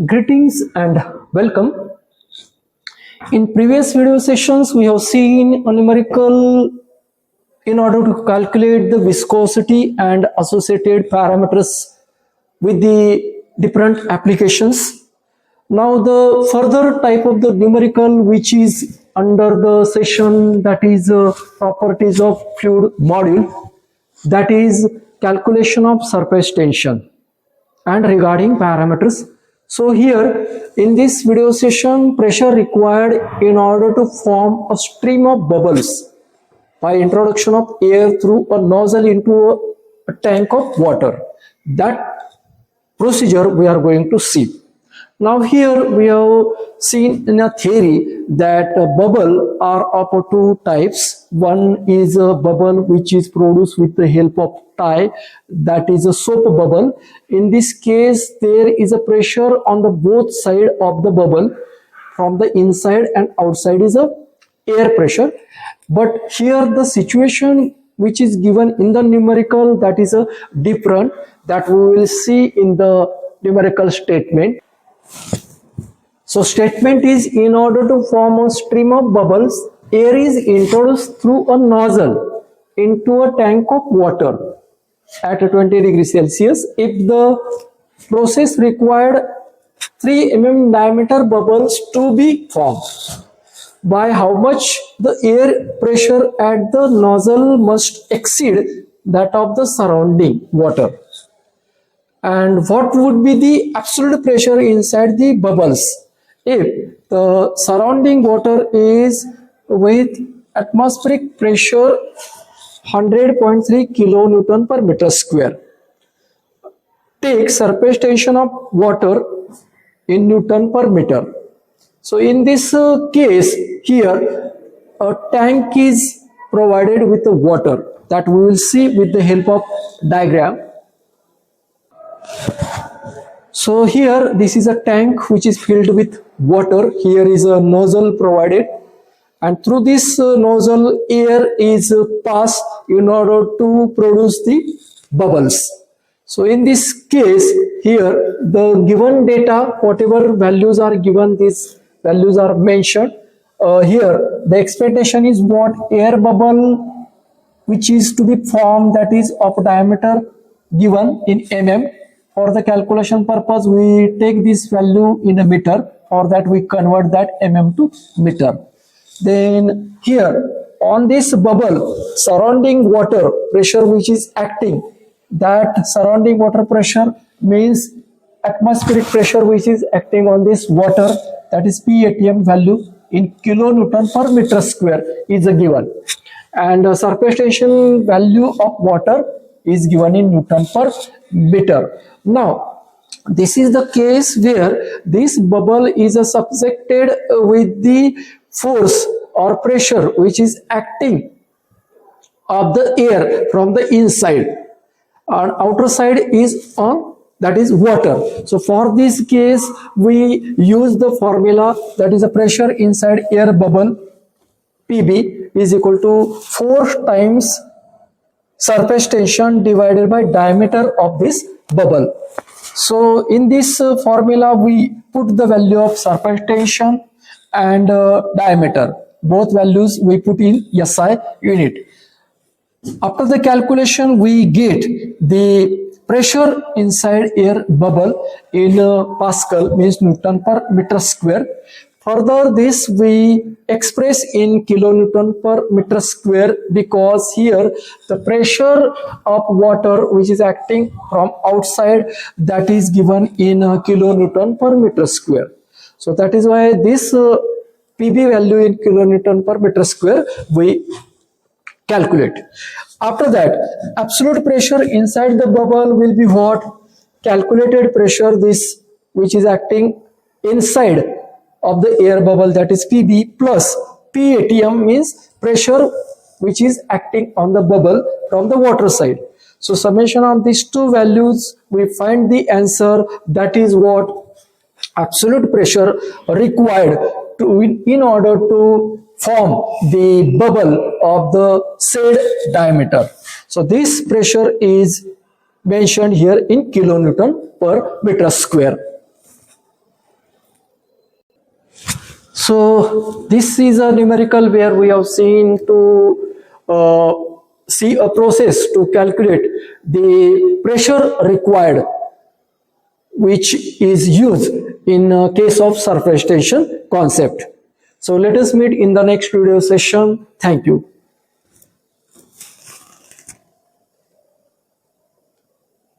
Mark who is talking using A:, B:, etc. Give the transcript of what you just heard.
A: Greetings and welcome. In previous video sessions, we have seen a numerical in order to calculate the viscosity and associated parameters with the different applications. Now the further type of the numerical which is under the session, that is properties of fluid module, that is calculation of surface tension and regarding parameters. So here in this video session, pressure required in order to form a stream of bubbles by introduction of air through a nozzle into a tank of water. That procedure we are going to see. Now here we have seen in a theory that a bubble are of two types. One is a bubble which is produced with the help of tie, that is a soap bubble. In this case there is a pressure on the both side of the bubble, from the inside and outside is a air pressure. But here the situation which is given in the numerical, that is a different, that we will see in the numerical statement. So statement is, in order to form a stream of bubbles, air is introduced through a nozzle into a tank of water at 20 degrees Celsius. If the process required 3 mm diameter bubbles to be formed, by how much the air pressure at the nozzle must exceed that of the surrounding water, and what would be the absolute pressure inside the bubbles if the surrounding water is with atmospheric pressure 100.3 kilonewton per meter square. Take surface tension of water in Newton per meter. So in this case here a tank is provided with the water, that we will see with the help of diagram. So here this is a tank which is filled with water. Here is a nozzle provided, and through this nozzle air is passed in order to produce the bubbles. So in this case here the given data, whatever values are given, these values are mentioned. Here the expectation is what air bubble which is to be formed, that is of diameter given in mm. For the calculation purpose we take this value in a meter. For that we convert that mm to meter. Then here on this bubble surrounding water pressure which is acting, that surrounding water pressure means atmospheric pressure which is acting on this water, that is PATM value in kilonewton per meter square is given, and surface tension value of water is given in Newton per meter. Now this is the case where this bubble is subjected with the force or pressure which is acting of the air from the inside, and outer side is on, that is water. So for this case we use the formula, that is a pressure inside air bubble PB is equal to 4 times surface tension divided by diameter of this bubble. So in this formula we put the value of surface tension and diameter, both values we put in SI unit. After the calculation we get the pressure inside air bubble in Pascal, means Newton per meter square. Further this we express in kilonewton per meter square, because here the pressure of water which is acting from outside, that is given in kilonewton per meter square. So that is why this PB value in kilonewton per meter square we calculate. After that absolute pressure inside the bubble will be what? Calculated pressure, this which is acting inside of the air bubble, that is PB, plus PATM means pressure which is acting on the bubble from the water side. So summation of these two values we find the answer, that is what? Absolute pressure required to in order to form the bubble of the said diameter. So this pressure is mentioned here in kilonewton per meter square. So this is a numerical where we have seen to see a process to calculate the pressure required, which is used in case of surface tension concept. So let us meet in the next video session. Thank you.